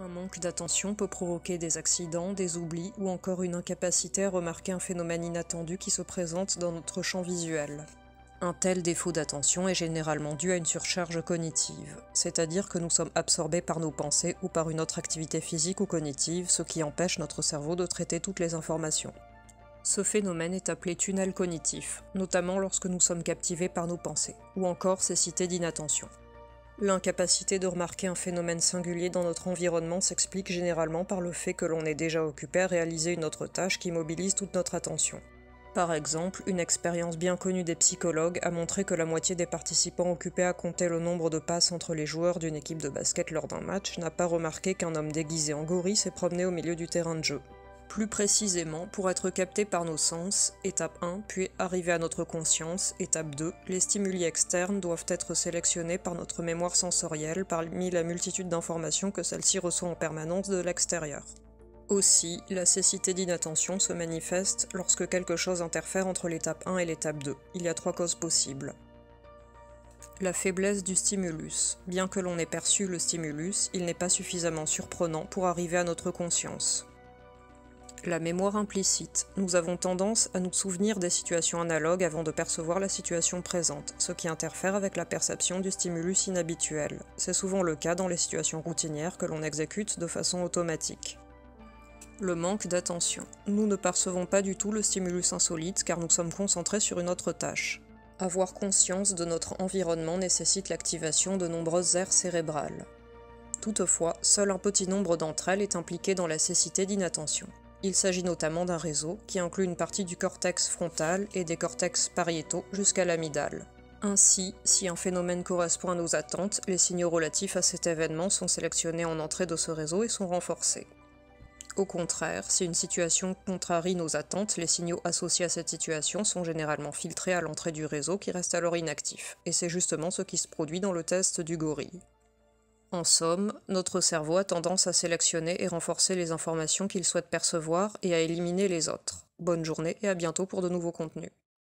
Un manque d'attention peut provoquer des accidents, des oublis ou encore une incapacité à remarquer un phénomène inattendu qui se présente dans notre champ visuel. Un tel défaut d'attention est généralement dû à une surcharge cognitive, c'est-à-dire que nous sommes absorbés par nos pensées ou par une autre activité physique ou cognitive, ce qui empêche notre cerveau de traiter toutes les informations. Ce phénomène est appelé tunnel cognitif, notamment lorsque nous sommes captivés par nos pensées, ou encore cécité d'inattention. L'incapacité de remarquer un phénomène singulier dans notre environnement s'explique généralement par le fait que l'on est déjà occupé à réaliser une autre tâche qui mobilise toute notre attention. Par exemple, une expérience bien connue des psychologues a montré que la moitié des participants occupés à compter le nombre de passes entre les joueurs d'une équipe de basket lors d'un match n'a pas remarqué qu'un homme déguisé en gorille s'est promené au milieu du terrain de jeu. Plus précisément, pour être capté par nos sens, étape 1, puis arriver à notre conscience, étape 2, les stimuli externes doivent être sélectionnés par notre mémoire sensorielle parmi la multitude d'informations que celle-ci reçoit en permanence de l'extérieur. Aussi, la cécité d'inattention se manifeste lorsque quelque chose interfère entre l'étape 1 et l'étape 2. Il y a 3 causes possibles. La faiblesse du stimulus. Bien que l'on ait perçu le stimulus, il n'est pas suffisamment surprenant pour arriver à notre conscience. La mémoire implicite. Nous avons tendance à nous souvenir des situations analogues avant de percevoir la situation présente, ce qui interfère avec la perception du stimulus inhabituel. C'est souvent le cas dans les situations routinières que l'on exécute de façon automatique. Le manque d'attention. Nous ne percevons pas du tout le stimulus insolite car nous sommes concentrés sur une autre tâche. Avoir conscience de notre environnement nécessite l'activation de nombreuses aires cérébrales. Toutefois, seul un petit nombre d'entre elles est impliqué dans la cécité d'inattention. Il s'agit notamment d'un réseau qui inclut une partie du cortex frontal et des cortex pariétaux jusqu'à l'amygdale. Ainsi, si un phénomène correspond à nos attentes, les signaux relatifs à cet événement sont sélectionnés en entrée de ce réseau et sont renforcés. Au contraire, si une situation contrarie nos attentes, les signaux associés à cette situation sont généralement filtrés à l'entrée du réseau qui reste alors inactif, et c'est justement ce qui se produit dans le test du gorille. En somme, notre cerveau a tendance à sélectionner et renforcer les informations qu'il souhaite percevoir et à éliminer les autres. Bonne journée et à bientôt pour de nouveaux contenus.